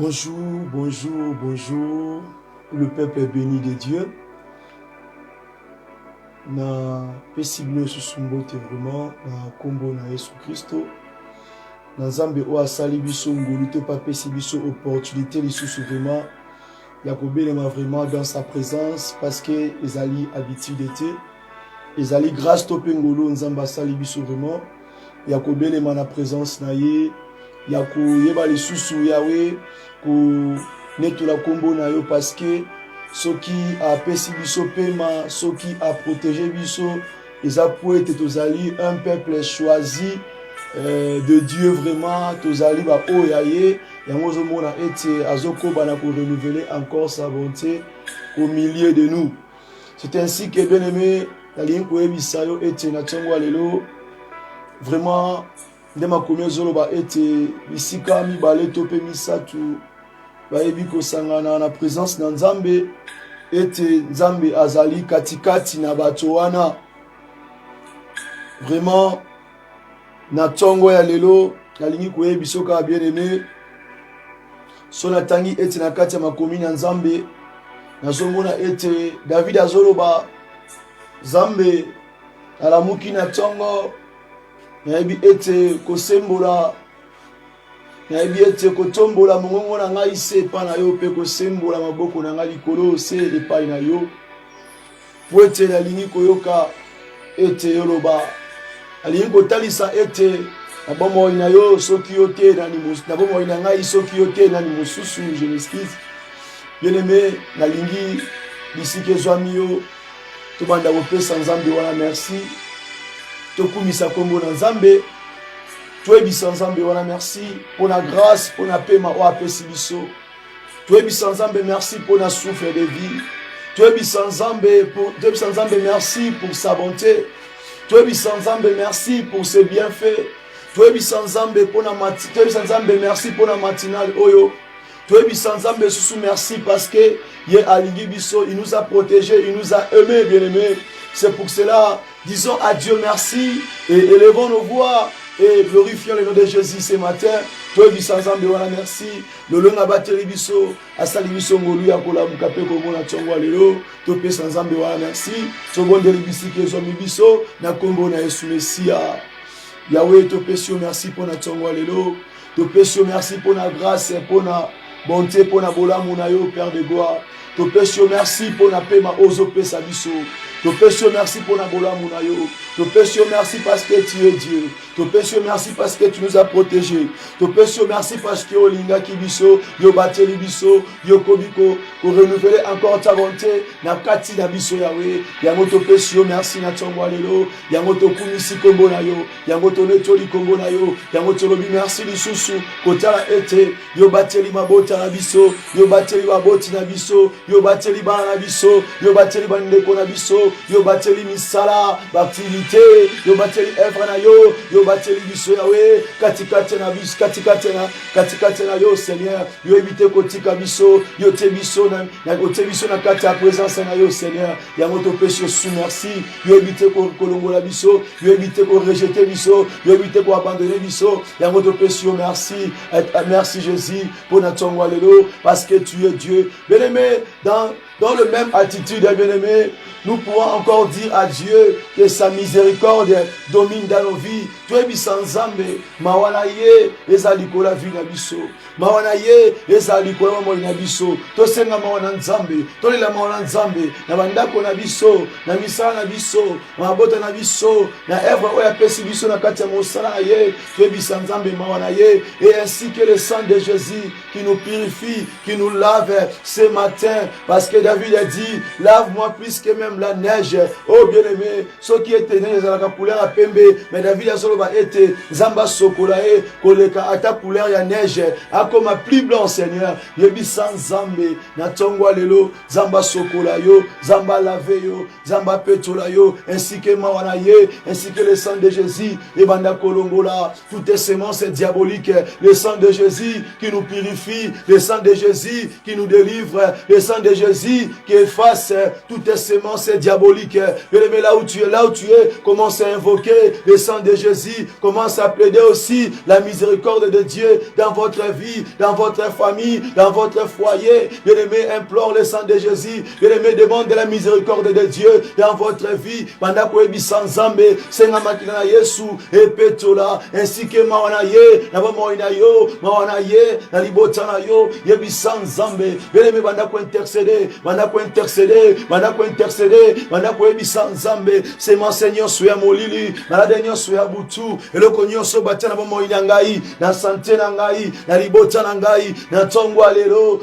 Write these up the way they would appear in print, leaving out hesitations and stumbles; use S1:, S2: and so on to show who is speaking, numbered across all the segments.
S1: Bonjour, bonjour, bonjour. Le peuple est béni de Dieu. Na pesibilo susumbote vraiment na kombo na Yesu Christo. Na Nzambe o asali biso ngolu te pa pesi biso opportunité lisusu vraiment ya kobelema vraiment dans sa présence parce que ezali habitude te. Ezali grâce to pe ngolu Nzambe asali biso vraiment ya kobelema na présence na ye. Ya koyeba lisusu yawe ko netola kombo na yo parce que soki a pesi biso pema, soki a protégé biso, eza po ete tozali un peuple choisi de Dieu vraiment, tozali ba oya ye, yango ozomona ete azokoba na ko renouveler encore sa bonté au milieu de nous. C'est ainsi que bien aimé, nalingi koyebisa yo ete na tongo lelo vraiment ndema komia zoloba ete bisika mibale to pe misatu bayebi kosangana na présence na Nzambe ete Nzambe azali katikati na bato wana. Vraiment na tongo ya lelo nalingi koyebisa ka bien aimé so natangi ete na kati ya makomi na Nzambe nazomona ete David azoloba Nzambe alamuki na tongo nayebi ete kosembola nayebi ete kotombola mongongo na ngai se epai na yo mpe kosembola maboko na ngai likolo se epai na yo po ete nalingi koyoka ete yoloba nalingi kotalisa ete na bomoi na yo soki yo te na bomoi na ngai soki yo te nani mosusu. Je m'excuse bien aimé, nalingi bisika ezwami yo tobanda kopesa Nzambe wana merci. Tokumisa kombo na Nzambe toyebisa Nzambe wana merci pour la grâce pour la pema o apesi biso. Toyebisa Nzambe merci pour la souffle de vie. Toyebisa Nzambe merci pour sa bonté. Toyebisa Nzambe merci pour ses bienfaits. Toyebisa Nzambe merci pour la matinale oyo. Toyebisa Nzambe sous merci parce que ye alingi biso, il nous a protégés, il nous a aimés bien aimés. C'est pour cela, disons à Dieu merci et élevons nos voix et glorifions le nom de Jésus ce matin. Toi, Nzambe wana merci. Lolo na bateli biso, asali biso ngolu ya kola mukape ko mona tongwa lelo. To pesa Nzambe wana merci. To bondeli bisike zo mibiso na kombo na Yesu Mesia. Yahweh, to pesio merci pour na tongwa lelo. To pesio merci pour la grâce et pour la bonté pour na bolamu na yo Père de gloire. To pesio merci pour na pema ozo pesa biso. Te péché merci pour la bola munayo. Te péché merci parce que tu es Dieu. Te péché merci parce que tu nous as protégés. Te péché merci parce que olinga kibiso, yo bateli biso, yo kobiko, pour renouveler encore ta bonté. Na kati na biso Yahweh. Yango te péché merci na tongwa lelo. Yango to kumisi kombo na yo. Yango to netoli kombo na yo. Yango to lobi merci lisusu. Kotala ete yo bateli mabota na biso, yo bateli baboti na biso, yo bateli bana na biso, yo bateli bandeko na biso. Yo bateli misala, activité, yo bateli œuvre na yo, yo bateli biso Yahweh, katikate na biso, katikate na yo Seigneur, yo évite kotika biso, yo te biso na kati ya présence na yo Seigneur, yango to péché sous merci, yo évite kolongola biso, yo évite ko rejeter biso, yo évite ko abandonner biso, yango to péché merci, merci Jésus pour notre tongwa lelo parce que tu es Dieu. Bien-aimé, dans le même attitude, bien-aimé, nous pourrons encore dire à Dieu que sa miséricorde domine dans nos vies. Tu es Nzambe, mawana ye ezali kola vie na biso. Mawana ye ezali kola mo na biso. To senga mawana Nzambe, to lela mawana Nzambe, na bandako na biso, na misala na biso, na bota na biso, na œuvre oya pesi biso na kati ya mosala ye. Tu es Nzambe mawana ye et ainsi que le sang de Jésus qui nous purifie, qui nous lave ce matin parce que David a dit, lave-moi plus que même la neige. Oh bien-aimé, ceux qui étaient nés dans la couleur à pembe, mais David a solo été zamba sokolae, koleka ata couleur ya neige, a comme plus blanc Seigneur. Yebi sans zambe, na tongwa lelo, zamba sokolayo, zamba laveyo, zamba petolayo, ainsi que mawanaye, ainsi que le sang de Jésus, et banda kolongola, toutes les semences diaboliques, le sang de Jésus qui nous purifie. purifie, le sang de Jésus qui nous délivre, le sang de Jésus qui efface toutes tes semences diaboliques. Bien-aimé, là où tu es, commence à invoquer le sang de Jésus, commence à plaider aussi la miséricorde de Dieu dans votre vie, dans votre famille, dans votre foyer. Bien-aimé, implore le sang de Jésus. Bien-aimé, demande la miséricorde de Dieu dans votre vie. Pendant que vous sans Zambé, Senga Makina Yesu, et Petola, ainsi que Mawanaye, Nabamoinayo, Mawanaye, Nalibotanayo, Yebi sans Zambé. Bien-aimé, pendant que intercéder, pendant que intercéder, pendant que intercéder, pendant que Yebi sans Zambé, c'est mon Seigneur, soya molili, Maladenion, soya Boutou, et le Konyo Sobata, Nabamoinangaï, na santé Nangaï, Nalibotanangaï, Natongwa lelo,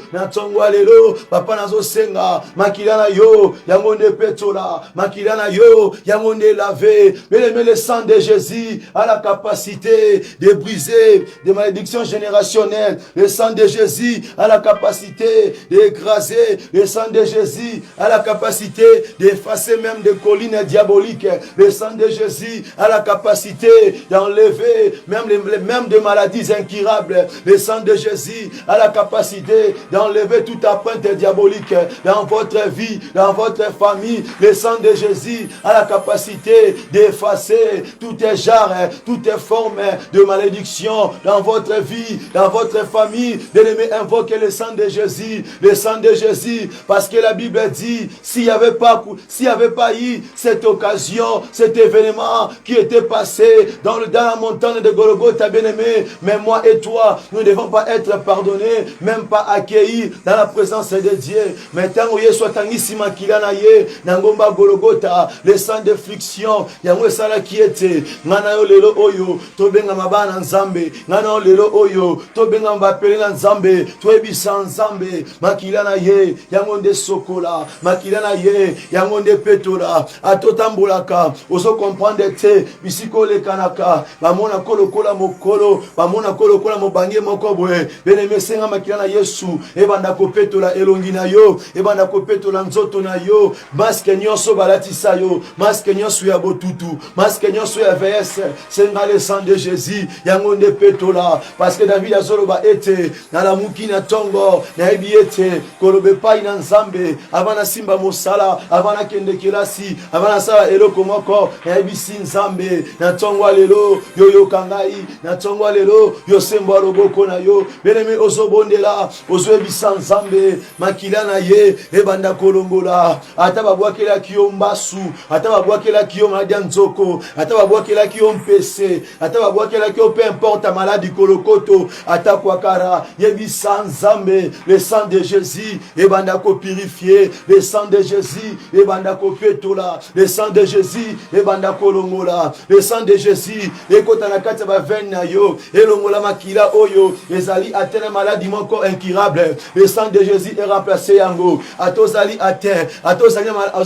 S1: Papa Nazo Senga, Makilana yo, Yamonde Petola, Makilana yo, Yamonde lavé. Mais le sang de Jésus a la capacité de briser des malédictions générationnelles. Le sang de Jésus a la capacité d'écraser. Le sang de Jésus a la capacité d'effacer même des collines diaboliques. Le sang de Jésus a la capacité d'enlever même des maladies incurables. Le sang de Jésus a la capacité d'enlever toute apprente diabolique dans votre vie, dans votre famille. Le sang de Jésus a la capacité d'effacer toutes les genres, toutes les formes de malédiction dans votre vie, dans votre famille. Bien-aimé, invoquez le sang de Jésus, le sang de Jésus, parce que la Bible dit, s'il n'y avait pas eu cette occasion, cet événement qui était passé dans la montagne de Golgotha, bien-aimé, mais moi et toi, nous ne devons pas être pardonnés, même pas accueillis dans la présence de Dieu. Mais tant que soit tangissima kilanaye, nangomba Golgotha, le sang de friction, yango sala qui était, ngana yo lelo oyo, tobenga mabana nzambe, ngana yo lelo oyo, tobenga mbapele na nzambe, toebisa nzambe, makilana ye, yango nde sokola, makilana ye, yango nde petola, atotambulaka, oso comprendre te, bisiko le kanaka, bamona kolokola mokolo, bamona kolokola mobange mokobwe, beneme senga makilana Yesu, ebanda kopetola elongi na yo, ebanda kopetola nzoto na yo, maske nyonso balatisa yo, maske nyonso ya botutu, maske nyonso ya VS, senga le sang de Jésus, yango nde petola, parce que David azoloba ete, na la muki na tongo, na ebi ete, kolobe pai na nzambe, avana simba mosala, avana kende kilasi, avana sala eloko moko, na ebi si nzambe, na tongo lelo, yo yo kangai, na tongo lelo, yo sembo loboko na yo, beneme ozo bondela, ozo ebisa nzambe, makila na ye, ebanda kolongola, ata babwakela kiyo mbasu, ata babwakela kiyo madia nzoko, ata babwakela kiyo mpese, ata babwakela kiyo peu importe maladi kolokoto, ata kwakara, yebisa nzambe, le sang de Jésus, ebanda ko purifier, le sang de Jésus, ebanda ko petola, le sang de Jésus, ebanda kolongola, le sang de Jésus, ekota na kati ba veine na yo, elongola makila oyo, ezali atteint maladie moko incurable, le sang de Jésus est remplacé yango, atozali atteint,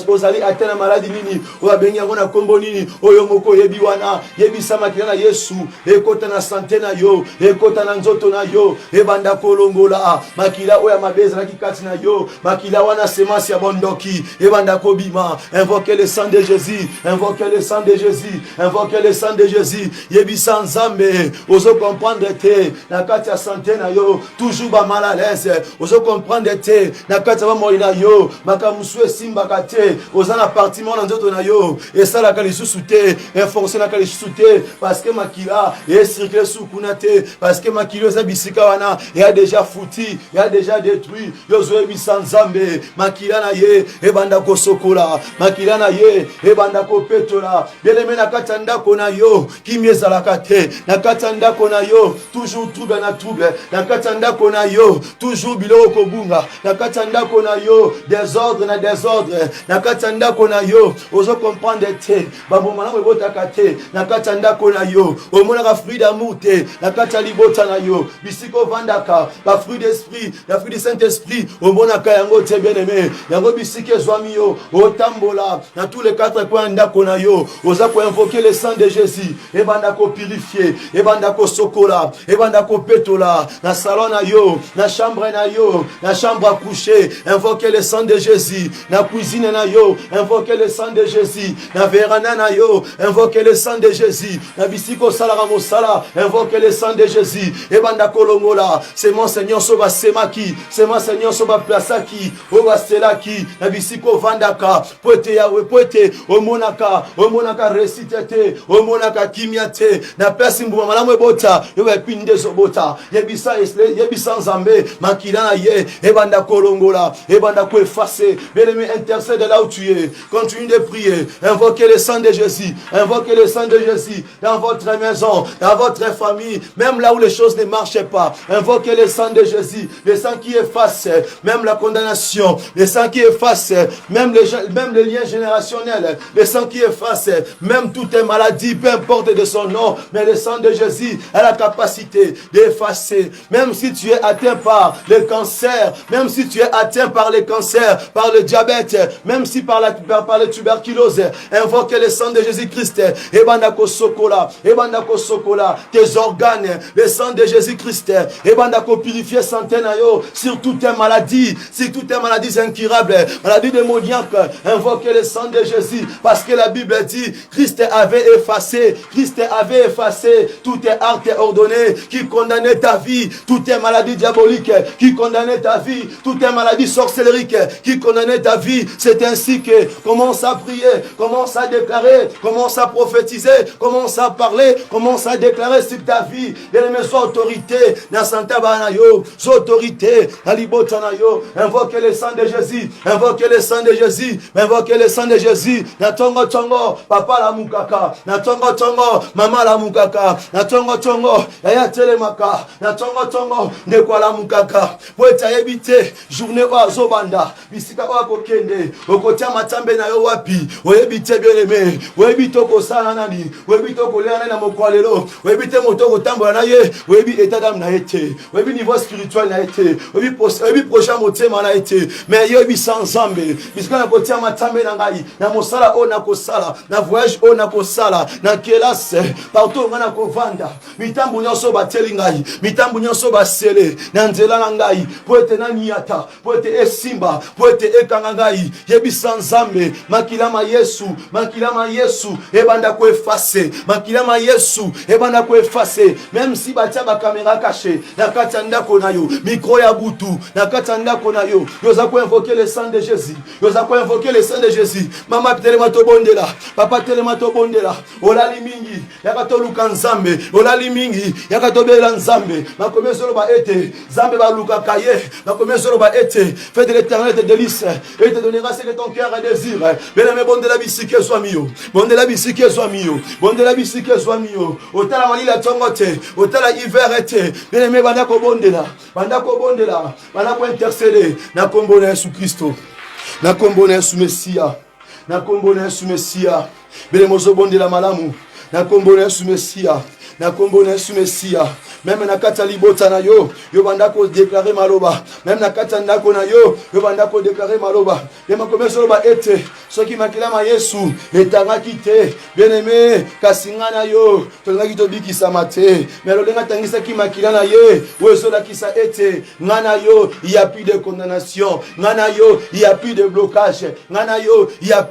S1: ozali atteint maladie nini, oabengi yango na kombo nini, oyo moko yebi wana, yebi samakila na Yesu, ekota na santé na yo, ekota na nzoto na yo, ebanda kolongola, makila oya mabeza na kikati na yo, makila wana semence ya bondoki, ebanda kobima, invoquez le sang de Jésus, invoquez le sang de Jésus, invoquez le sang de Jésus, yebi sans zambe, ozo comprendre te, na kati ya santé na yo, toujours ba mal à l'aise, ozo comprendre te, na kati ya moi na yo, makamusu simba kate, ozana partiment na nzoto na yo, et ça la kali sous-souté, inforcé na kali sous-souté, parce que makila, et circulé sous kunate, parce que makilo za bisika wana, et a déjà fouti, et a déjà détruit, yozo ebi sans zambe, makila na ye, e banda ko sokola, makila na ye, e banda ko petola, bien-aimé na katanda kona yo, ki miezala kate, na katanda kona yo, toujours trouble na trouble, na katanda kona yo, toujours bilo kobunga, na katanda kona yo, désordre na désordre, na katanda kona yo, ozo comprendre te, babomana webota kate, na katanda kona yo, o mona ka fruit d'amour te, na katali bota na yo, bisiko vandaka, ba fruit d'esprit, la fruit du Saint-Esprit, o mona ka yango te bien-aimé, yango bisike zwami yo, o tambola, na tous les quatre coins ndako na yo, oza ko invoquer le sang de Jésus, e banda ko purifier, e banda ko sokola, e banda ko petola, na salon na yo, na chambre na yo, na chambre à coucher, invoquez le sang de Jésus, na cuisine na yo, invoquez le sang de Jésus, na veranda na yo, invoquez le sang de Jésus, na bisiko salara mosala, invoquez le sang de Jésus, e banda kolongola, c'est mon Seigneur soba semaki, c'est mon Seigneur soba plasaki, oba selaki, na bisiko vandaka, poete yawe poete, omonaka resitete, omonaka kimiate, na pesi mbuma malamu ebota, yoba pinde zobota, yebisa nzambe, makila na ye, ebanda kolongola, ebanda ko effacer, bien-aimé, intercède là où tu es, continue de prier, invoquez le sang de Jésus, invoquez le sang de Jésus, dans votre maison, dans votre famille, même là où les choses ne marchent pas, invoquez le sang de Jésus, le sang qui efface même la condamnation, le sang qui efface même les liens générationnels, le sang qui efface même toutes les maladies, peu importe de son nom, mais le sang de Jésus a la capacité d'effacer, même si tu es atteint par le cancer, même si tu es atteint par le cancer, par le diabète, même si par la tuberculose, invoque le sang de Jésus-Christ, ebandako sokola, tes organes, le sang de Jésus-Christ, ebandako purifier santé na yo, sur toutes tes maladies incurables, maladies démoniaques, invoque le sang de Jésus, parce que la Bible dit, Christ avait effacé toutes tes actes ordonnés qui condamnaient ta vie, toutes tes maladies diaboliques qui condamnaient ta vie, toutes tes maladies sorcelleriques qui condamnaient ta vie. C'est ainsi que commence à prier, commence à déclarer, commence à prophétiser, commence à parler, commence à déclarer sur ta vie. Bien-aimé, sois autorité dans Santa Banayo, sois autorité dans Libotanayo. Invoquez le sang de Jésus, invoquez le sang de Jésus, invoquez le sang de Jésus. Na tongo tongo, papa la mukaka, na tongo tongo, mama la mukaka, na tongo tongo, yaya telemaka, na tongo tongo, nekwa la mukaka. Poeta yebite, journée wa zobanda, bisika wa kokende, okotia matambe na yo wapi, oyebite bien-aimé, oyebite okosala nani, oyebite okolea na mokwalelo, oyebite moto kotambola na ye, oyebi état d'âme na été, oyebi niveau spirituel na été, oyebi prochain motema na été, mais yobi sans zambe, bisika na kotia matambe na ngai, na mosala o na kosala, na voyage o na kosala, na kelase, partout ngana kovanda, mitambu nyonso bateli ngai, mitambu nyonso basele, na nzela na ngai, po ete na niata, po ete esimba, po ete ekanga ngai, yebi sans zambe, makilama Yesu, ebanda ko effacer, makilama Yesu, ebanda ko effacer, même si batia ba caméra cachée, na kati ndako na yo, micro ya butu, na kati ndako na yo, yoza ko invoquer le sang de Jésus, yoza ko invoquer le sang de Jésus, mama telema to bondela, papa telema to bondela, olali mingi, yakato luka nzambe, olali mingi, yakato bela nzambe, makomé solo ba ete, zambe ba luka kaye, makomé solo ba ete, fais de l'éternel tes délices, et te donnera ce que ton cœur a désir, bien-aimé, bondela bisike soit mio, bondela bisike soit mio, bondela bisike soit mio, otala mali la tongote, otala hiver ete, bien-aimé, banda ko bondela, banda ko intercéder, na kombo na Yesu Christo, na kombo na Yesu Messia, na kombo na Yesu Messia, bien-aimé, mozo bondela malamu, na kombo na Yesu Messia, na kombo na Yesu Messia. Même na kata libota na yo, yo banda ko déclarer maloba. Même na kata ndako na yo banda ko déclarer maloba. Yema komeso loba ete, soki makila ma Yesu etanga kite. Bien-aimé, kasinga na yo, tolanga kito bikisa mate. Mais lo lenga tangisa ki makila na ye, weso la kisa ete, ngana yo, il y a plus de condamnation. Ngana yo, il y a plus de blocage. Ngana yo, il y a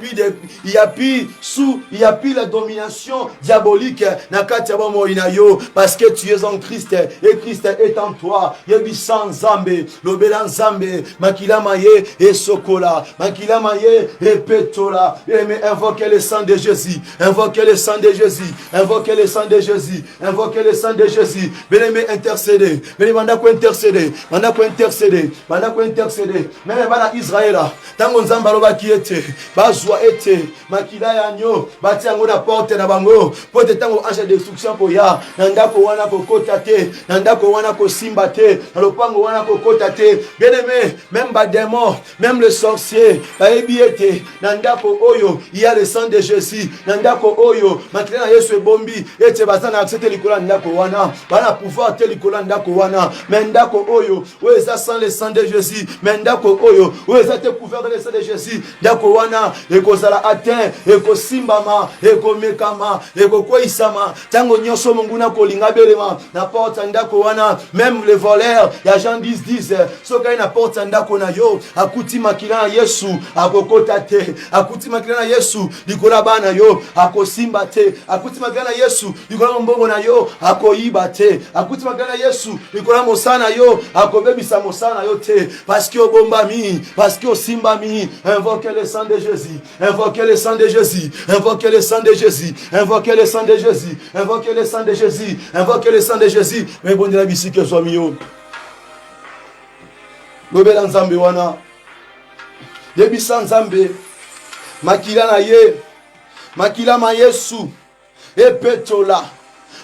S1: plus la domination diabolique na kata ba mo ina yo, parce que tu es en Christ et Christ est en toi. Yebi sans zambe, lobela nzambe, makila maye et sokola, makila maye et petola. Mais invoquez le sang de Jésus, invoquez le sang de Jésus, invoquez le sang de Jésus, invoquez le sang de Jésus. Bien-aimé, intercédez, bien manda ko intercéder, manda ko intercéder, manda ko intercéder. Même bana Israël, tango nzamba loba ki ete, bazwa ete, makila yanyo, bati yango na porte na bango, porte tango ange de destruction po ya, nandako wana ko kota te, nandako wana ko simba te, lopango wana ko kota te. Bien-aimé, même ba démon, même le sorcier, ba ebiete, nandako oyo, il y a le sang de Jésus, nandako oyo, makila na Yesu ebombi, ete bazana accepter likola ndako wana, bana pouvoir te likola ndako wana, mendako oyo, ouais ça sent le sang de Jésus, mendako oyo, ouais ça te couvert de le sang de Jésus, ndako wana, eko sala atteint, eko simbama, eko mekama, eko koisama, tango nyonso monguna kolinga belema, na porte ndako wana, même les voleurs, ya Jean 10 soka na porte ndako na yo, akuti makila Yesu, akokota te, akuti makila na Yesu likola bana yo akosimba te, akuti makila na Yesu likola mbongo na yo akoyiba te, akuti makila na Yesu likola mosana yo akobebisa mosana yo te, parce que obomba mi, parce que osimba mi. Invoquez le sang de Jésus, invoquez le sang de Jésus, invoquez le sang de Jésus, invoquez le sang de Jésus, invoquez le sang de Jésus, invoquez le sang de Jésus. Mais bon Dieu la bisike soit mio. Lobela nzambe wana. Yebisa nzambe makila na ye, makila ma Yesu epetola.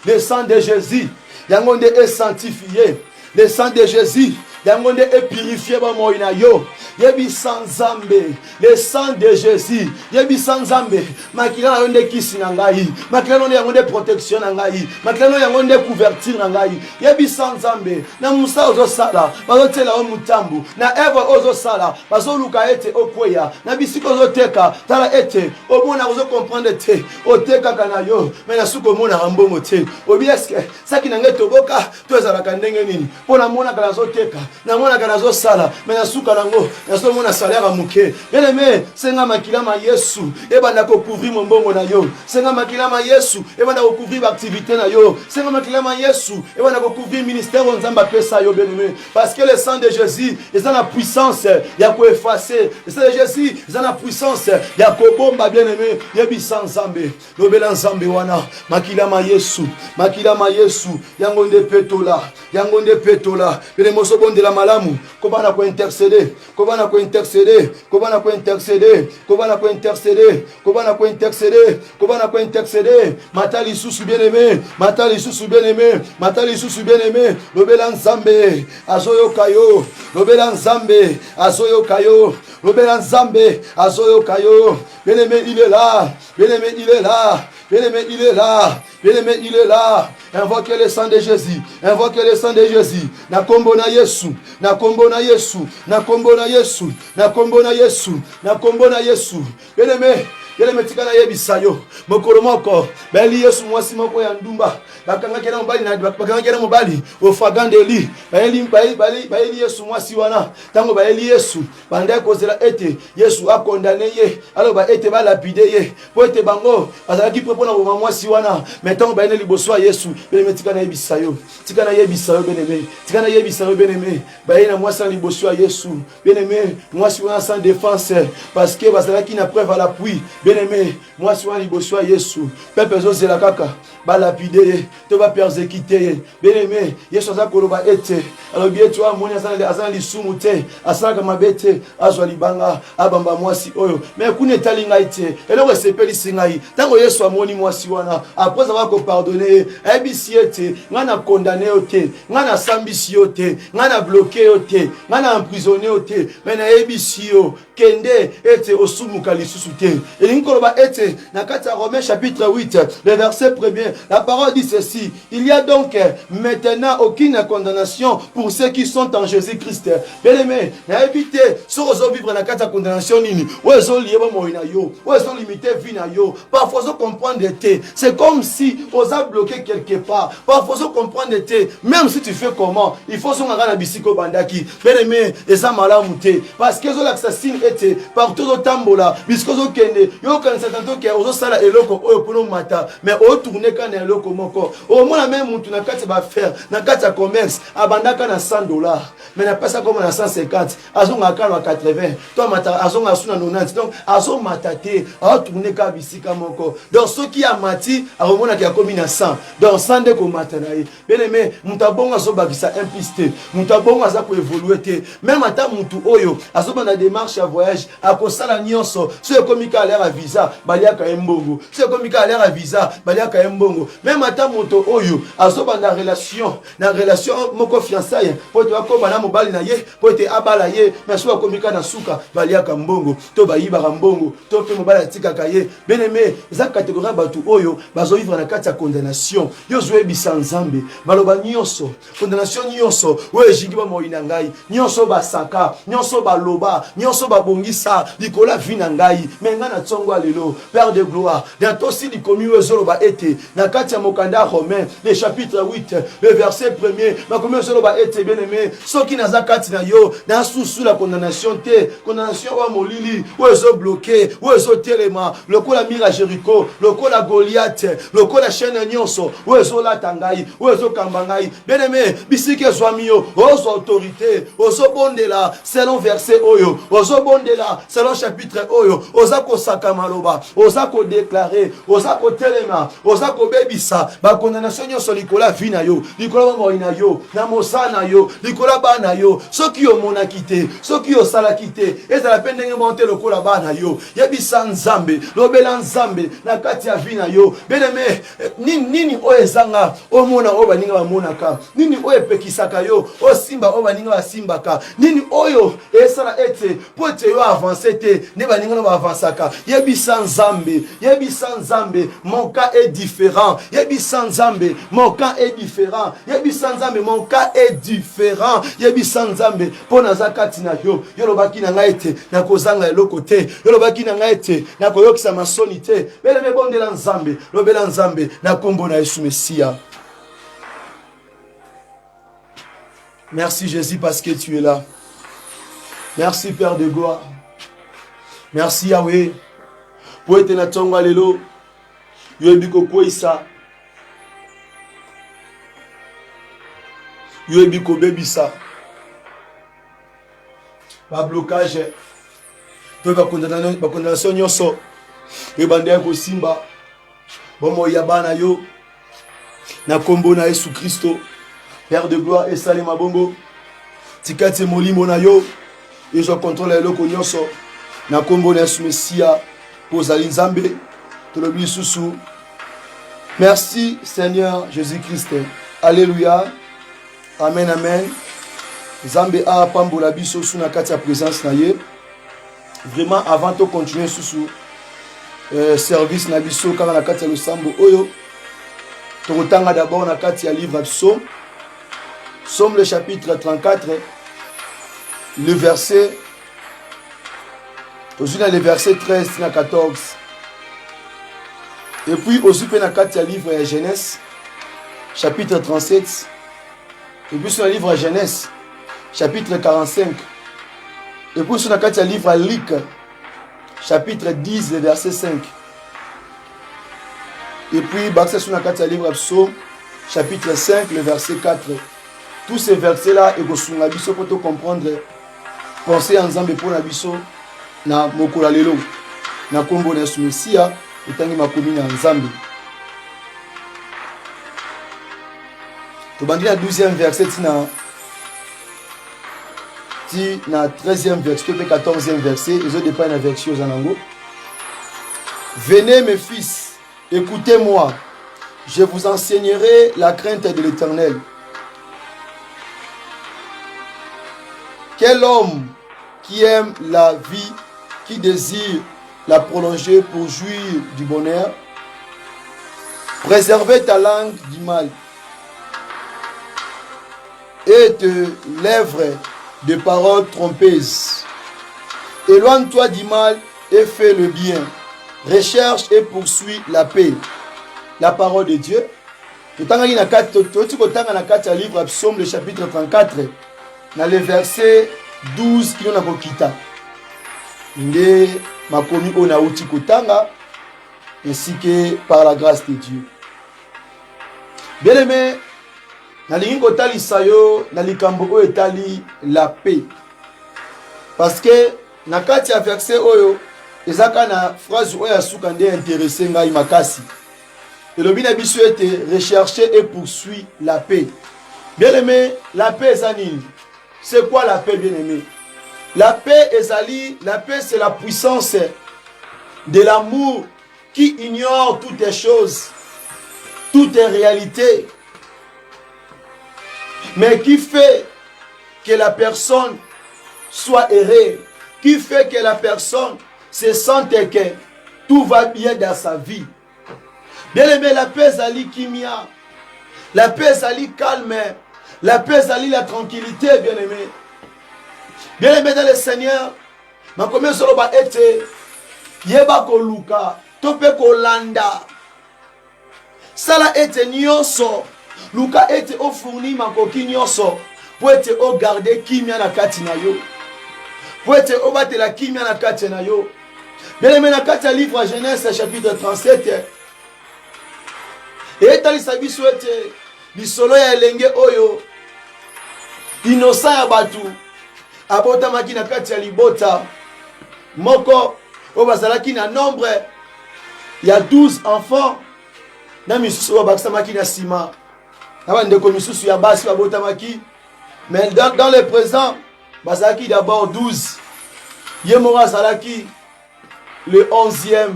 S1: Le sang de Jésus yangonde est sanctifié, le sang de Jésus yangonde est purifié ba moina yo. Yebisa nzambe le sang de Jésus, yebisa nzambe makila na yonde kisi na ngai, makila na yangonde protection na ngai, makila na yangonde couverture na ngai. Yebisa nzambe na musa ozo sala bazotela o mutambu na eva ozo sala bazoluka ete okweya na bisiko ozo teka tala ete omona ozo comprendre te oteka kana yo mena suko mona mbongo te obieske saki na ngeto boka to ezala kandenge nini pona mona kana zo teka na mona kana zo sala mena suka nango na so mona salaire muke. Bien aimé, senga makila ma Yesu ebanda ko couvrir mon mbongo na yo, senga makila ma Yesu ebanda ko couvrir activité na yo, senga makila ma Yesu ebanda ko couvrir ministère nzamba pesa yo. Bien aimé, parce que le sang de Jésus est dans la puissance ya ko effacer, le sang de Jésus est dans la puissance ya ko bomba. Bien aimé, yebisa nzambe lobela nzambe wana makila ma Yesu, makila ma Yesu yangonde petola, yangonde petola. Bien aimé, so bonde la malamu kobana ko intercéder, kobana ko intercéder, kobana ko intercéder, kobana ko intercéder, kobana ko intercéder, kobana ko intercéder. Matali susu bien aimé, matali susu bien aimé, matali susu bien aimé. Lobela nzambe azoyo kayo, lobela nzambe azoyo kayo, lobela nzambe azoyo kayo. Bien aimé, il est là, bien aimé, il est là, bien aimé, il est là, bien aimé, il est là. Invoquez le sang de Jésus, invoquez le sang de Jésus. Na kombo na Yesu, na kombo na Yesu, na kombo na Yesu, na kombo na Yesu, na kombo na Yesu. Bien aimé, yele tika na yebisa yo mokolo moko bali Yesu mwasi moko ya ndumba bakanga kena mobali na bakanga kena mobali ofagandeli bali Yesu mwasi wana tango bali Yesu banda kozela ete Yesu a condamné ye alors ba ete ba lapide ye po ete bango azalaki propos na mwasi wana metango bali liboso ya Yesu bele tika na yebisa yo, tika na yebisa yo beneme, tika na yebisa yo beneme bali na mwasi na liboso ya Yesu beneme, mwasi wana sans défense parce que bazalaki na preuve à l'appui. Bien aimé, moi sois liboso Yesu, peuple zozela kaka, ba lapide, to va persécuter. Bien aimé, Yesu za koloba ete, alors bien toi moni azana lisumu te, asaka mabete, azwa libanga, abamba mwasi oyo. Mais kune talinga ite, eloko sepeli singai. Tango Yesu amoni mwasi wana, après avoir ko pardonner, ebisi ete, ngana condamné ote, ngana sambisi ote, ngana bloqué ote, ngana emprisonné ote, mais na ebisi yo, kende ete osumuka lisusu te. Romains chapitre 8, le verset 1er, la parole dit ceci: il y a donc maintenant aucune condamnation pour ceux qui sont en Jésus-Christ. Bien aimé, n'a évité, si vous vivre dans la condamnation, vous avez limité vie na yo. Parfois vous comprendre c'est comme si vous avez bloqué quelque part. Parfois vous comprendre même si tu fais comment, il faut son na bisiko bandaki. Bien aimé, et ça malamute parce que l'assassin était partout au tambola, bisiko zo kende yo kan satanto ke ozo sala eloko oyo pono mata mais o tourner kana eloko moko au moins même mutu na kati ba faire na kati ya commerce abandaka na $100 mais na pesa comme na 150 azonga kala 80 toi mata azonga suna 90 donc azo matate a tourner ka bisika moko donc ce qui a mati a remona ki a komi na 100 donc 100 de ko mata na ye bien aimé mutabonga zo bakisa impiste mutabonga za ko évoluer te même ata mutu oyo azoba na démarche à voyage a ko sala nyonso ce komika a l'air à visa baliaka embongo c'est comme il a l'air à visa baliaka embongo même ata moto oyo azoba na relation moko fiançailles po te akoma na mobali na ye po te abala ye mais so akomika na suka baliaka mbongo to bayiba mbongo to pe mobali atika kaye. Bien aimé, za catégorie batu oyo bazo vivre na kati ya condamnation yo zoe bisanzambe baloba nyonso condamnation nyonso oyo jingi ba moina ngai nyonso basaka nyonso baloba nyonso babongisa likola vina ngai menga na tsongo ntongo lelo Père de gloire dans ton signe commis ozoloba ete na kati ya mokanda Romain le chapitre 8 le verset 1er makomi ozoloba ete bien aimé soki naza kati na yo na susu la condamnation te condamnation wa molili ou ezo bloqué ou ezo telema lokola mira Jéricho lokola Goliath lokola chaîne nyonso ou ezo latangai ou ezo kambangai bien aimé bisiki ezwami yo ozo autorité ozo bondela selon verset oyo ozo bondela selon chapitre oyo oza ko saka maloba oza ko déclarer oza ko telema oza ko bebisa ba condamnation nyonso likola vina yo likola moi na yo na mosana yo likola bana yo soki yo monaki te soki yo salaki te ezala pe ndenge monte lokola bana yo yebisa nzambe lobela nzambe na kati ya vina yo bien-aimé nini oyo ezanga omona oyo baninga bamonaka nini oyo epekisaka yo osimba oyo baninga basimbaka nini oyo esala ete po ete yo avance te nde baninga no baavansaka yebisa nzambe mon cas est différent yebisa nzambe mon cas est différent yebisa nzambe mon cas est différent yebisa nzambe mpo naza kati na yo yolobaki na ngai ete nakozanga eloko te yolobaki na ngai ete nakoyokisa masoni te beleme bondela nzambe lobela nzambe na kombo na Yesu Mesia. Merci Jésus parce que tu es là. Merci Père de gloire. Merci Yahweh. Pour être na tonga lelo yebiko koisa yebiko bebisa ba blocage to ba condamnation nyonso ebande ko simba bomo yabana yo na kombo na Yesu Kristo Père de gloire et salut ma bongo tikati molimo na yo et je contrôle eloko nyonso na kombo na Yesu Mesia pozali nzambe tolobi susu. Merci Seigneur Jésus-Christ. Alléluia. Amen amen. Nzambe a pambola biso sous na kati ya présence na ye. Vraiment avant de continuer susu service na biso kaka na kati ya losambo oyo tokotanga d'abord na kati ya livre Psaume. Psaume le chapitre 34 le verset aussi dans le verset 13 à 14 et puis aussi dans le livre Genèse chapitre 37 et puis sur le livre Genèse chapitre 45 et puis sur le livre Luc chapitre 10 le verset 5 et puis sur le livre Psaume chapitre 5 le verset 4. Tous ces versets là et sur la biso pour comprendre penser ensemble pour la biso na mokola lelo na kombo na Yesu Mesia etangi makomi na nzambe. Tobandi na 12e verset na 13e verset et 14e verset ils ont dépend na version zanango. Venez mes fils, écoutez-moi, je vous enseignerai la crainte de l'Éternel. Quel homme qui aime la vie, qui désire la prolonger pour jouir du bonheur, préserver ta langue du mal et tes lèvres de paroles trompeuses. Éloigne-toi du mal et fais le bien. Recherche et poursuis la paix. La parole de Dieu. Livre Psaume le chapitre 34 dans le verset 12 qui nous a quitté. Nde makomi ona uti kotanga ainsi que par la grâce de Dieu. Bien aimé, nalingi kotalisa yo na likambo oyo etali la paix. Parce que na kati ya verset oyo ezaka na phrase oyo asuka nde intéressé ngai makasi. Elobi na biso ete rechercher et poursuit la paix. Bien aimé, la paix est nini? C'est quoi la paix, bien aimé? La paix, c'est la puissance de l'amour qui ignore toutes les choses, toutes les réalités, mais qui fait que la personne soit heureuse, qui fait que la personne se sente que tout va bien dans sa vie. Bien aimé, la paix, c'est kimia, la paix, c'est calme, la paix, c'est la tranquillité, bien aimé. Bien aimé dans le Seigneur, ma commune solo ba été Yeba koluka, tope kolanda. Sala ete nyonso, luka ete o fourni makoki nyonso, po ete o garder kimia na kati na yo. Po ete o bate la kimia na kati na yo. Bien aimé na kati ya livre Genèse chapitre 37. Et talisa biso ete bisolo ya elenge oyo innocent ya batu abotamaki na kati ya libota moko o bazalaki na nombre ya 12 enfants na misusu oyo bakisamaki na sima na bandeko misusu ya basi babotamaki mais dans le présent bazalaki d'abord 12 ye moko azalaki le 11e.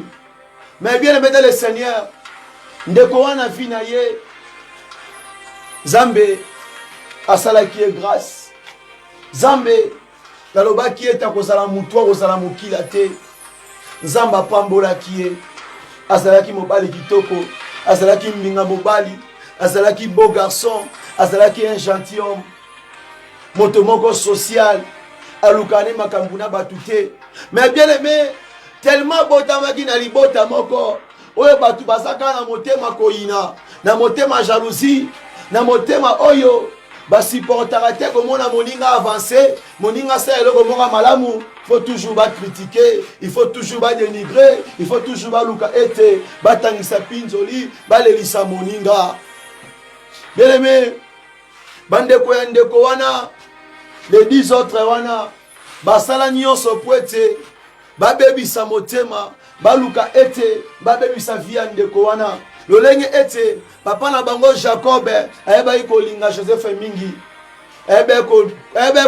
S1: Mais bien aimé dans le Seigneur, ndeko wana vi na ye Zambe asalaki e grâce. Zambe nalobaki ete akozala mutu akozala mokila te. Nzambe apambolaki ye, azalaki mobali kitoko, azalaki mbinga mobali, azalaki beau garçon, azalaki un gentilhomme, moto moko social, alukane makambo na batu te. Mais bien aimé, tellement botamaki na libota moko oyo batu basaka na motema koyina, na motema jalousie, na motema oyo basupportaka te komona moninga avancer, moninga sa eloko moko malamu. Il faut toujours critiquer, il faut toujours dénigrer, il faut toujours luka ete batangisa pinzoli balelisa moninga. Bien aimé, bandeko ya ndeko wana, les 10 autres wana basala nyonso po ete babebisa motema baluka ete babebisa via ndeko wana lolenge ete papa na bango Jacob ayeba ikolinga Joseph mingi ebe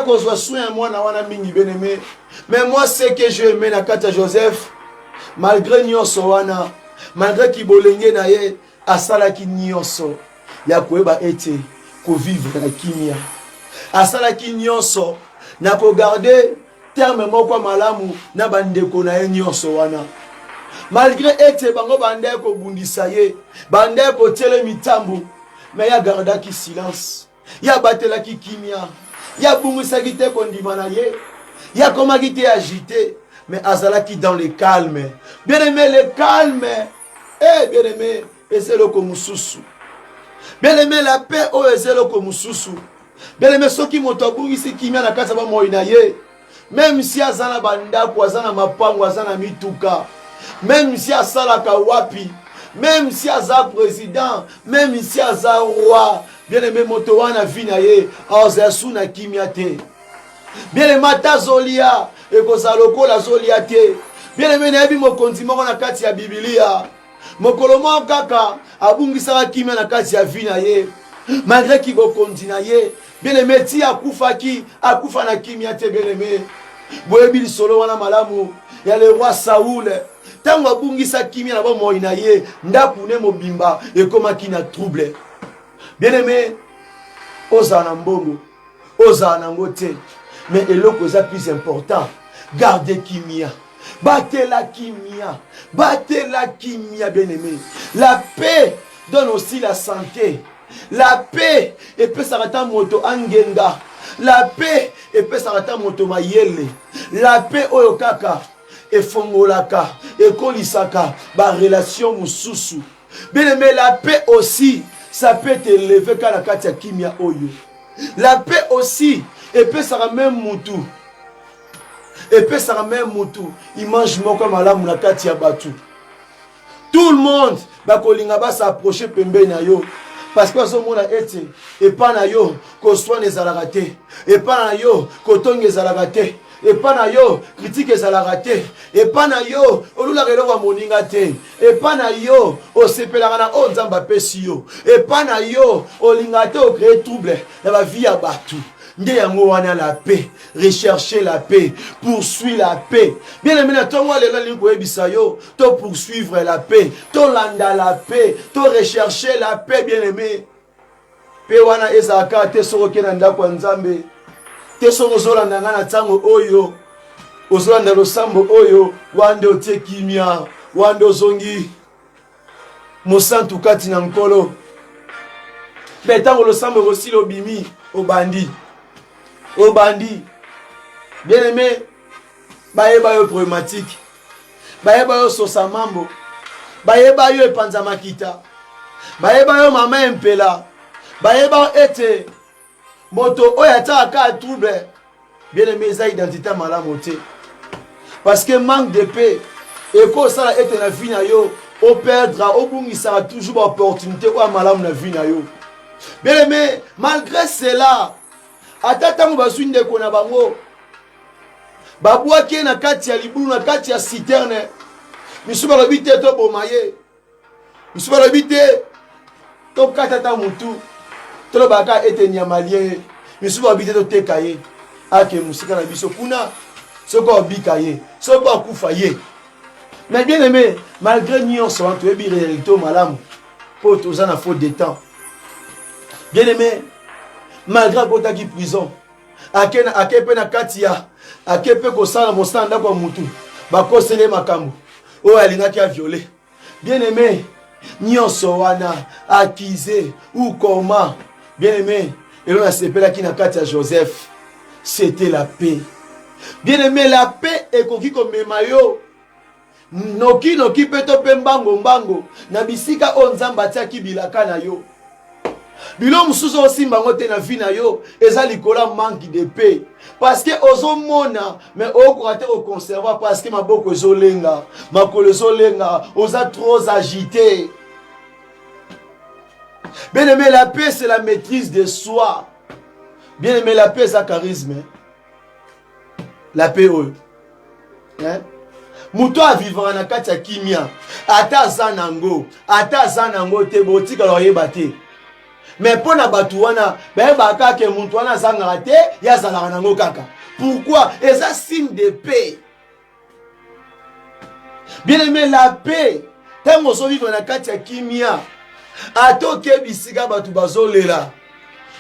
S1: kozwa soin mwana wana mingi bien-aimé. Mais moi ce que je aimé na kata Joseph malgré nyonso wana, malgré ki bolenge na ye asalaki nyonso ya koyeba ete ko vivre na kimia, asalaki nyonso na ko garder terme moko malamu na bandeko na ye nyonso wana. Malgré ete bango bandeko bundisa ye, bandeko tele mitambu, mais ya gardaki silence, ya batelaki kimia, ya bungisaki te kondima na ye, ya komaki te agité, mais azalaki dans le calme. Bien aimé, le calme, bien aimé, et c'est le komususu. Bien aimé, la paix, oh, et c'est le komususu. Bien aimé, ceux qui m'ont bungisi kimia na kasa ba moina ye, même si azana bandako, azana mapango, azana mituka, même si asalaka wapi, même si aza président, même si aza roi, bien aimé moto wana vinaye, azasu na kimia te. Bien aimé tazolia, e kozaloko la zolia te. Bien aimé na yebi mokonzi moko na kati ya Biblia. Mokolo moko kaka abungisa kimia na kati ya vinaye. Malgré ki bokonzi na ye, bien aimé ti akufa na kimia te bien aimé. Boyebi solo wana malamu ya le roi Saoul. Tango abungisa kimia na bomo ina ye, ndaku ne mobimba ekomaki na trouble. Bien aimé, oza na mbongo, oza na ngote, mais eloko za plus important, gardez kimia. Battez la kimia, bien aimé. La paix donne aussi la santé. La paix peut s'arrêter moto angenga. La paix peut s'arrêter moto mayele. La paix oyokaka efongolaka ekolisaka ba relation mususu. Bien aimé, la paix aussi ça peut t'élever quand la katia kimia oyo. La paix aussi peut s'arrêter même mutu. Et puis ça même mutu, il mange moko malamu na kati ya batu. Tout le monde va kolinga ba s'approcher pembe na yo parce que so mona ete et pas na yo ko soin les alagate et pas na yo ko tonge les alagate et pas na yo critique les alagate et pas na yo olula relo wa moninga te et pas na yo o sepela na o nzamba pesi yo et pas na yo olinga te o créer trouble na ba vie ya batu. La paix, rechercher la paix, poursuivre la paix. Bien aimé, to poursuivre la paix, to landa la paix, to rechercher la paix, bien aimé. Pe wana ezaka te soroke na ndako nzambe, te sorozora ndanga tango oyo, ozolanda losambo oyo, wande otie kimia, wande ozongi, mosantu kati na nkolo. Pe tango losambo aussi lobimi, obandi. Au bandit, bien aimé, baye problématique. bayeba yo sosa mambo, bayeba yo epanza makita, bayeba yo mama empela, bayeba ete moto oyo ataka trouble. Bien aimé, ça identité malamu te. Parce que manque de paix, et quand ça ete na vie na yo, au perdra, au bout il sera toujours opportunité ou malamu na vie na yo. Bien aimé, malgré cela, atata mbasu ndeko na bango. Babouake na kati ya libulu na kati ya citerne. Misuba lobite to bomaye. Misuba lobite to katata mutu. To baka ete nyamalien. Misuba lobite to tekaye. Ake musika na biso kuna. Soko obikaye. Soko akufaye. Mais bien aimé, malgré nyonso on to ebi réalité malamu. Po toza na faute de temps. Bien aimé, malgré kota ki prison. Ake pe na kati ya akepe kosala mosanda kwa mutu bakosele makambo o alingaki a violer. Bien aimé, nyonso wana accusé ou comment. Bien aimé, et on a sepela ki na kati ya Joseph, c'était la paix. Bien aimé, la paix ekoki komema yo noki peto pe mbango na bisika o nzamba tiaki bilaka na yo. Bilo mususu osimba ngote na vie na yo eza likola manque de paix. Parce que ozo mona mais okorate au conserver parce que maboko ezolenga, makolo ezolenga, oza trop agité. Bien aimé, la paix c'est la maîtrise de soi. Bien aimé, la paix c'est charisme. La paix hein? Muto a vivre na kati ya kimia. Ata zanango te botika lo yebate. Mais pour na batuana, ben baka ke muntu wana zangara te, ya zalaka nango kaka. Pourquoi? Et ça signe de paix. Bien aimé, la paix. Tango so vivre na kati ya kimia. Ato ke bisika batu bazolela.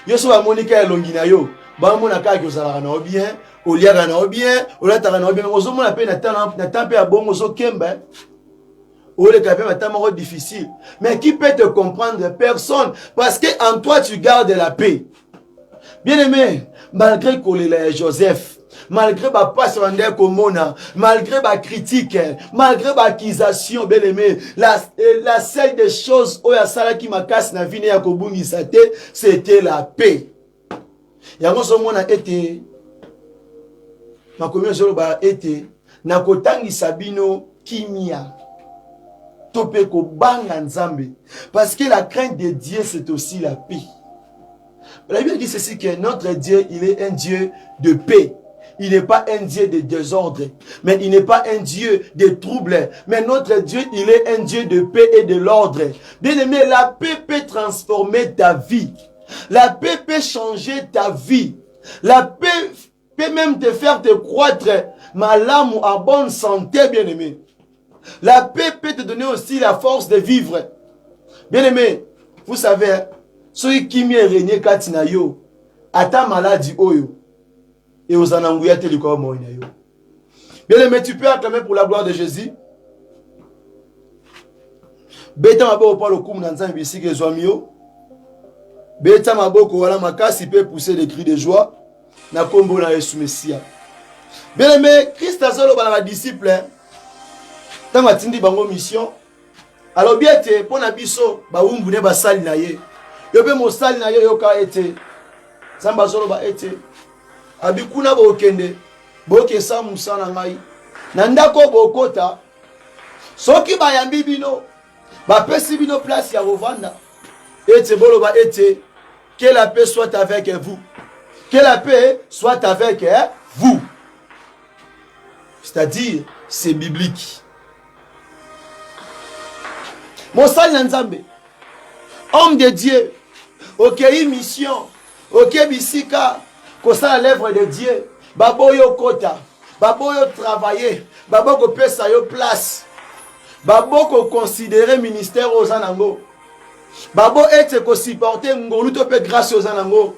S1: Yo so ba monika ya longi na yo. Ba mona kaka yo zalaka na bien, oliaka na bien, olataka na bien. Ozo mona pe na tempe ya bongo so kemba. Le est difficile. Mais qui peut te comprendre? Personne. Parce qu'en toi, tu gardes la paix. Bien aimé, malgré que Joseph, malgré ma passe malgré ma critique, malgré ma accusation, bien aimé, la seule des choses où il qui m'a cassé na vie c'était la paix. Yango so mona été ma communauté ba été na kotangi sabino kimia. Parce que la crainte de Dieu, c'est aussi la paix. La Bible dit ceci, que notre Dieu, il est un Dieu de paix. Il n'est pas un Dieu de désordre, mais il n'est pas un Dieu de trouble. Mais notre Dieu, il est un Dieu de paix et de l'ordre. Bien aimé, la paix peut transformer ta vie. La paix peut changer ta vie. La paix peut même te faire te croître malade ou en bonne santé, bien aimé. La paix peut te donner aussi la force de vivre. Bien aimé, vous savez, ceux qui m'ont régné katina yo, ata maladie oyo, et aux anangouya te likoa moina yo. Bien aimé, tu peux acclamer pour la gloire de Jésus. Beta mabo pa le kum nanza mbisi ke zwamio. Beta maboko wala makasi peut pousser des cris de joie. Na kombo na Yesu Messia. Bien aimé, Christ a zolo ba disciple. Tant atindi bango mission. Alors bien te pona biso ba umbu ne basali na ye. Yo be mo sali na ye yo ka ete. Samba zolo ba ete. Abikuna bo kende. Bo ke sa musana ngai. Na ndako bo kota. Soki ba yambi bino. Ba pesi bino place ya rovanda. Ete bolo ba ete. Que la paix soit avec vous. Que la paix soit avec vous. C'est-à-dire, c'est biblique. Monsali Nzambe, homme de Dieu, ok, mission, ok, bisika, kosa l'œuvre de Dieu, babo yo kota, babo yo travailler, babo ko pesa yo place, babo ko considérer ministère aux anango, babo ete ko supporter ngolu to pe grâce aux anango.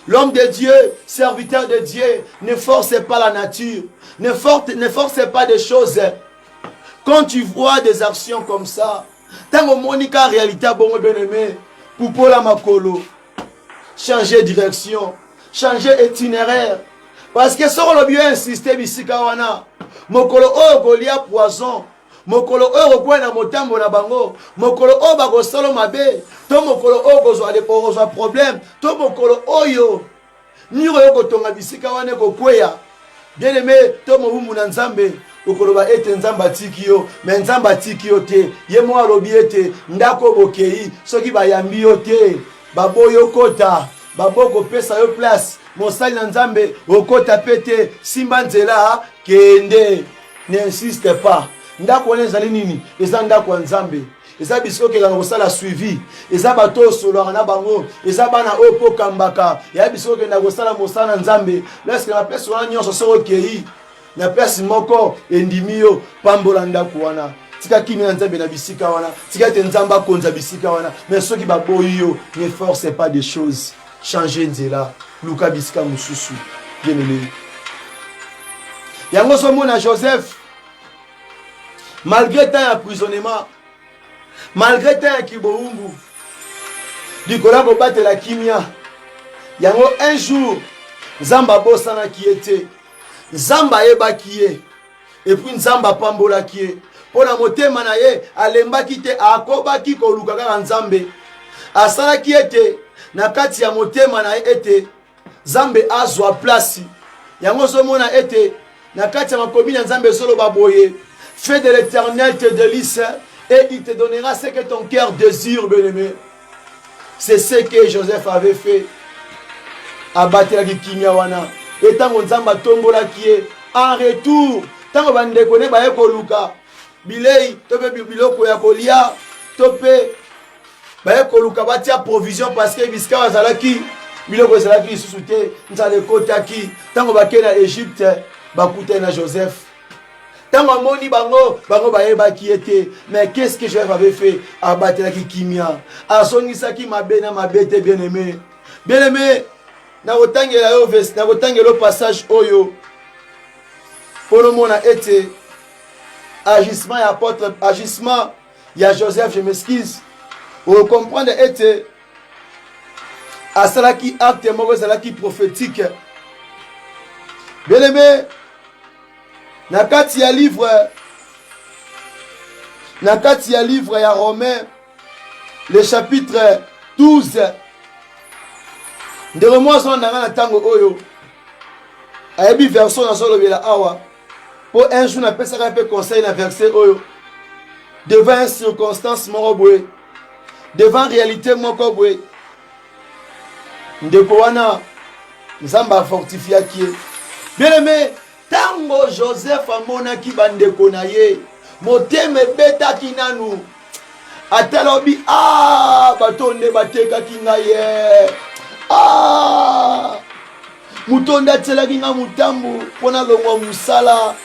S1: L'homme de Dieu, serviteur de Dieu, ne force pas la nature, ne force pas des choses. Quand tu vois des actions comme ça, tant que Monica réalité bon bien aimé, pour Paula Makolo, changer direction, changer itinéraire. Parce que si on a bien insisté ici kawana, Mokolo oh golia poison, mokolo oyo kwa na motambo na bango, mokolo oyo bakosala mabe, to mokolo oyo kozwa problème, to mokolo oyo miro yo kotonga bisika wane kokweya. Bien aimé, to mobumu na Nzambe okoloba ete Nzambe atiki yo, mais Nzambe atiki yo te. Ye mo alobi ete ndako bokei soki bayambi yo te, baboyo kota, baboko pesa yo place, mosali na Nzambe okota pete, simba nzela kende. N'insiste pas. Ndako wana ezali nini? Eza ndako ya Nzambe. Eza biso ke ngana kosala suivi. Eza bato solo na bango. Eza bana opo kambaka. Ya biso ke ngana kosala mosala na Nzambe. Lorsque na pesa wana nyonso soko kei, na pesa moko endimio pambola ndako wana. Tika kimi na Nzambe na bisika wana. Tika te Nzamba konza bisika wana. Mais soki baboyi yo, ne forcez pas des choses. Changez nzela. Luka bisika mususu. Bien aimé. Yango somo na Joseph. Malgré tant d'emprisonnement, malgré tant de kiboungu, du collabo battre la kimia, yango un jour, Zamba bossana qui était, Zamba eba qui est, et puis Nzamba pambola qui est. Pour la moté manaye, alemba qui était, akoba qui kolukaka Nzambe, asala qui était, nakati ya moté manaye était, Zambe azwa place, yango somona était, nakati ya makomi na Nzambe solo baboye. Fais de l'Éternel te délice et il te donnera ce que ton cœur désire, bien-aimé. C'est ce que Joseph avait fait. Abattre la Kinyawana. Et tant qu'on zamba tombola qui est en retour, tant qu'on va ne déconner, bah yeko luka. Bilei, tope biloko ya kolia, tope, bah yeko luka batia provision parce que biska wazalaki, biloko zalaki susute, nzale kotaki. Tant qu'on va kena Égypte, bah koute na Joseph. Tant que moni bango baeba qui était, mais qu'est-ce que Joseph avait fait? Abattre la kimia, asongisaki mabena mabete bien aimé, bien aimé. Na otangela yo veste, na otangelo passage oyo. Pour le monde a été agissement et apôtre, agissement il y a Joseph, je m'excuse. Pour comprendre était à cela qui acte moko cela qui prophétique. Bien aimé. Nakati ya livre ya Romains le chapitre 12 ndeko moi son nanga na tango oyo ayebi version na solo bela awa po un jour na pesa ka pe conseil na verset oyo devant une circonstance moko boye devant réalité moko boye ndeko wana Nzamba fortifia qui bien aimé. Tango Joseph amonaki bandeko na ye moteme betaki nanu atalobi batonde batekaki ngaye mutonda tselaki nga mutambu pona longwa musala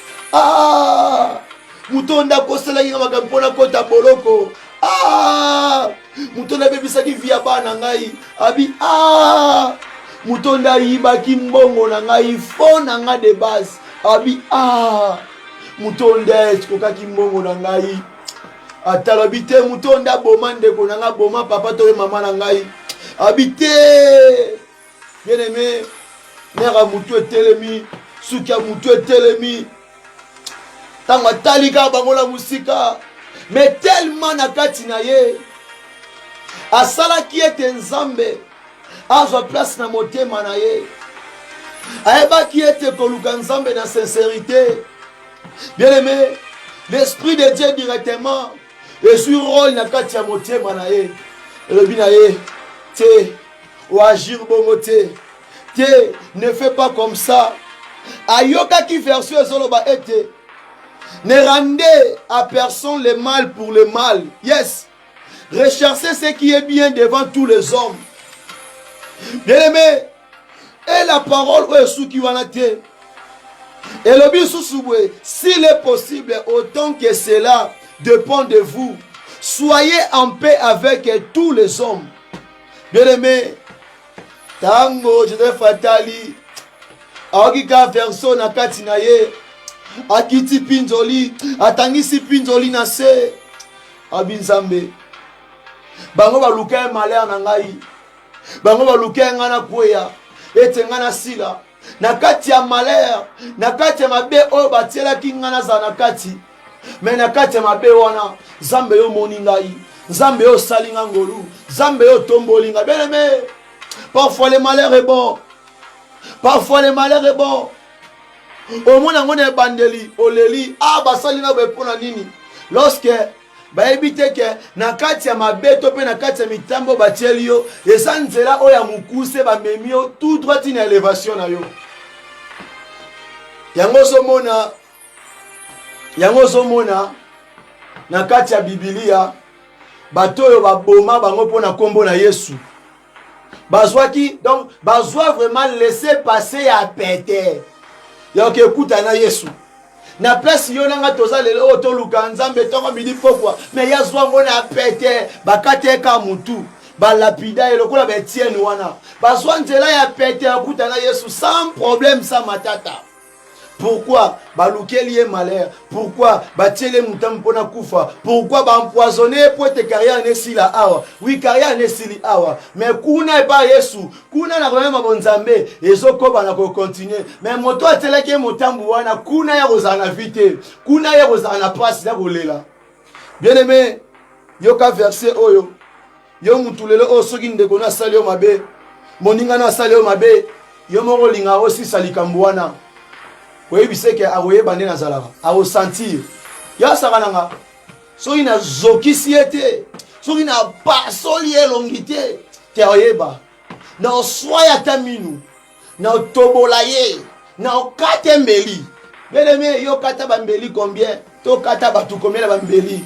S1: mutonda koselaki nga makambo pona kota boloko mutonda bebisaki via bana ngai abi mutonda yibaki mbongo na ngai fo na nga de base abi mutonda kokaki mbongo na ngai atalobi te mutonda boma ndeko na nga boma papa to mama na ngai abi te bien aimé nera mutu etelemi suka mutu etelemi tango talika bangola musika mais tellement na kati na ye asalaki ete Nzambe azwa place na motema na ye ayebaki ete koluka Nzambe na sincérité. Bien aimé, l'esprit de Dieu directement et sur rôle na kati ya motema na ye elobi na ye te ou agir bongo te ne fais pas comme ça. Ayokaki version ezoloba ete ne rendez à personne le mal pour le mal. Yes, recherchez ce qui est bien devant tous les hommes. Bien aimé, et la parole est sous qui wana te. Et le bien sous-soué, s'il est possible, autant que cela dépend de vous, soyez en paix avec tous les hommes. Bien aimé, tango je fatali, aokika verso na katina ye, akiti pinzoli, atangisi pinzoli na se, abinzambe. Bango baluka malheur na ngai. Bango baluka ngana kweya ete ngana sila na kati ya malheur na kati ya mabe oyo batielaki ngana za na kati Mais na kati ya mabe wana Nzambe yo moni ngai, Nzambe yo salinga ngolu, Nzambe yo tombolinga. Bien aimé, parfois le malheur est bon. Parfois le malheur est bon. Au moins on est bandeli, oleli, basalinga bepona nini. Lorsque baebite ke na kati ya mabeto pe na kati ya mitambo batieli yo, eza nzela oyo ya mukuse bamemi yo tout droit na élévation na yo. Yango zomona na kati ya Biblia bato oyo baboma bango pona kombo na Yesu. Bazwaki donc bazwa vraiment laisser passer ya péter. Ya ke kuta na Yesu. Na place yo nanga toza lelo oto luka Nzambe tongo midi pokwa mais ya zwa ngona péter bakate ka mutu ba lapida elokola ba Etienne wana. Bazwa nzela ya péter kuta na Yesu sans problème sans matata. Pourquoi balukeli ye malheur? Pourquoi batiele mutam pona kufa? Pourquoi ba empoisonner pour te carrière nesila awa? Oui, carrière nesili awa. Mais kuna e ba Yesu, kuna na vraiment bonzambe, ezoko bana ko continuer. Mais moto ateleke mutambu wana kuna ya rozana vite. Kuna ya rozana passe ya kolela. Bien aimé, yoka verset oyo. Yo mutulelo o soki ndeko na sali yo mabe. Moninga na sali yo mabe. Yo moko linga aussi salikambu wana. Oui, c'est que awoye bande na zalaka awo sentir ya sakananga so ina zoki siete so ina pasoli elongité te oyeba na soya taminu na tobolaye na katembeli bien aimé yo kata bambeli combien to kata batu combien bambeli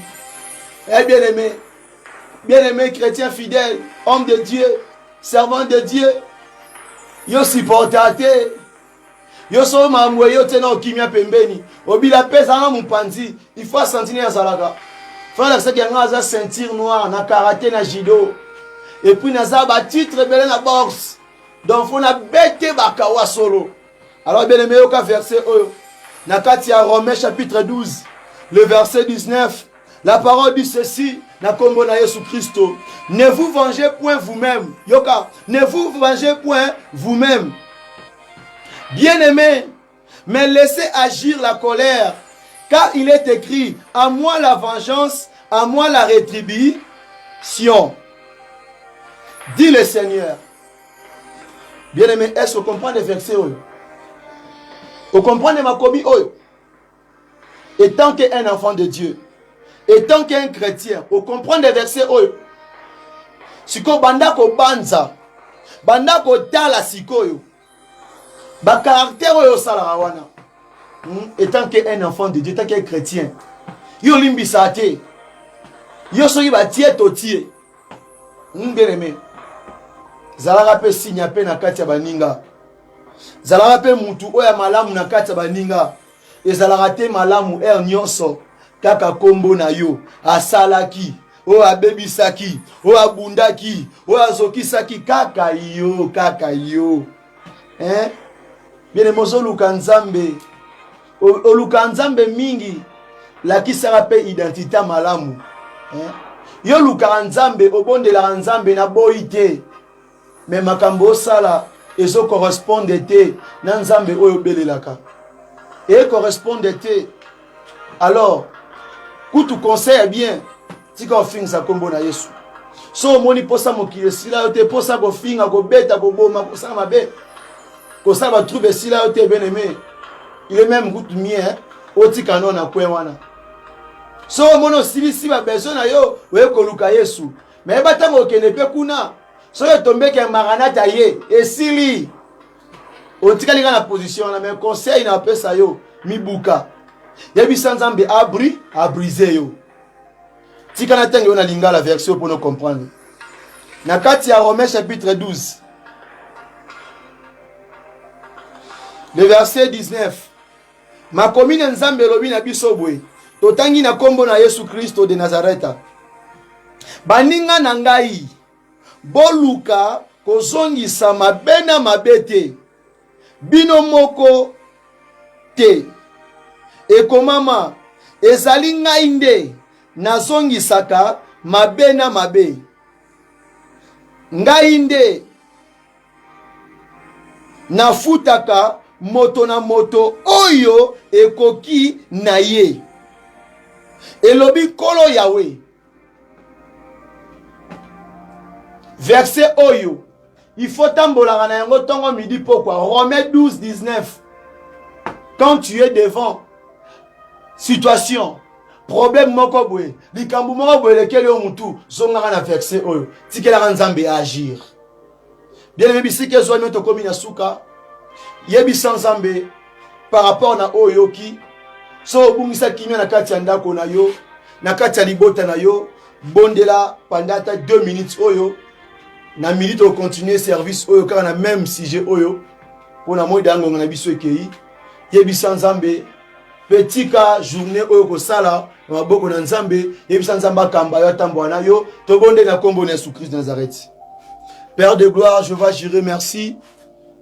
S1: bien aimé chrétien fidèle homme de Dieu servant de Dieu yo supportate. Yo so mamwe yo tena okimia pembeni. Obila pesa na mpanzi, il faut sentir ya zalaka. Faut la saki nga za ceinture noire na karaté na judo. Et puis na za ba titre belé na boxe. Donc faut na bete bakawa solo. Alors bien aimé au verset oyo. Na kati ya Romains chapitre 12, le verset 19. La parole dit ceci, na kombo na Yesu Christo. Ne vous vengez point vous-même. Yoka, ne vous vengez point vous-même. Bien-aimés, mais laissez agir la colère, car il est écrit, à moi la vengeance, à moi la rétribution. Dit le Seigneur. Bien-aimés, est-ce que vous comprenez les versets? Vous comprenez ma commis? Étant qu'un enfant de Dieu, étant qu'un chrétien, vous comprenez les versets? Si vous bandako banza, bandako tala sikoyo. Ba caractère oyo sala wana. Étant qu'un enfant de Dieu, étant qu'un chrétien. Yo limbi sate. Yo soki ba tie to tie. Bien aimé. Zalaka pe sinya pe na kati ya baninga. Zalaka pe mutu oya malamu na kati ya baninga. Ezalaka te malamu nyonso kaka kombo na yo asalaki. O abebisaki, o abundaki, o azokisaki kaka yo. Hein? Bien mozo luka Nzambe oluka Nzambe mingi lakisaka pe identité malamu yo luka Nzambe obondela Nzambe na boite mais makambo sala ezo correspondre te na Nzambe oyo belelaka et correspondre te alors kutu conseil bien tika ofinga kombo na Yesu so moni posa mokile sila yo te posa ko finga ko beta ko boma ko sama mabe. Ko ça va trouver si là tu es bien aimé. Il est même goût mien oti kanon na kwe wana. So mono si ba besoin na yo we ko luka Yesu. Mais batango kene pe kuna. So yo tombe ke maranata ye esili. Oti kalika na position na mais conseil na pesa yo mibuka. Yebi Nzambe a brisé yo. Tika na tango na lingala version pour nous comprendre. Na kati ya Romains chapitre 12. Le verset 19. Ma commune Nzambe lobi na biso boye. Totangi na kombo na Yesu Christo de Nazareta. Baninga na ngai. Boluka kozongisa mabe na mabete. Bino moko te. Ekomama ezali ngai nde nazongisaka mabe na mabe. Ngai nde nafutaka moto na moto oyo ekoki na ye. Et lobi kolo Yahweh. Verset Oyo. Il faut tambola na yango tongo midi pourquoi? Romains 12, 19. Quand tu es devant situation, problème moko boye, likambu moko boye lequel yo mutu, zonga na verset Oyo. Tikela nzambe agir. Bien aimé bisike zo meto komi na suka. Yebi sans nzambe par rapport na Oyo ki so bungisa kimia na kati ya ndako na yo, na kati ya libota na yo, bondela pendant 2 minutes Oyo. Na minute au continuer service Oyo car na même sujet Oyo pour na moi dango na biso ekei yebi sans nzambe petit ka journée Oyo ko sala na boko na nzambe yebi sans nzamba kamba yo tambo na yo to bonde na kombo na Jésus Christ de Nazareth. Père de gloire, je vais dire merci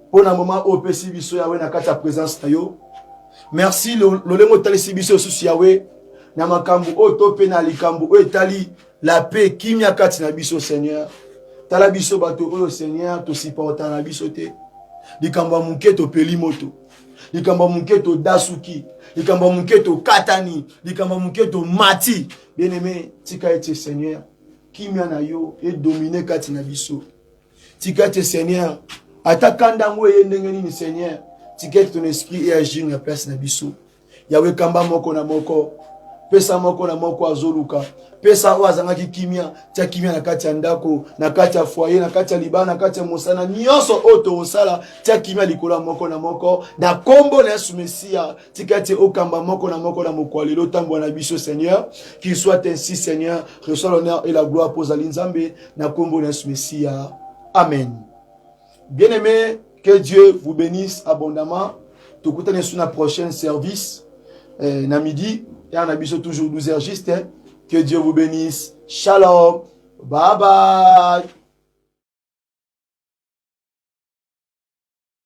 S1: pour na moment au pesi biso yawe na kati ya présence na yo. Merci lolengo talisi biso susu yawe na makambu o to pe na likambu o etali la paix kimia kati na biso Seigneur. Tala biso bato oyo Seigneur to supporta na biso te. Likamba munketo peli moto. Likamba munketo dasuki. Likamba munketo katani. Likamba munketo mati. Bien-aimé, tika ete Seigneur. Kimia na yo et dominer kati na biso. Tika ete Seigneur. Atakanda ngwe ndenge nini Seigneur. Tika ete ton esprit et agir na place na biso. Yawe kamba moko na moko. Pesa moko na moko azoluka. Pesa wazangaki kimia, tia kimia na kati ya ndako, na kati ya foyer, na kati ya libana, na kati ya mosana, nyonso oto osala, tia kimia likola moko na moko, na kombo na Yesu Mesia, tikati okamba moko na mokwalelo tambo na biso Seigneur, qu'il soit ainsi Seigneur, reçois l'honneur et la gloire pour Zalinzambe, na kombo na Yesu Mesia. Amen. Bien-aimés, que Dieu vous bénisse abondamment. Tukutane sur la prochaine service, na midi, et on a biso toujours 12h juste, hein. Que Dieu vous bénisse. Shalom. Bye bye.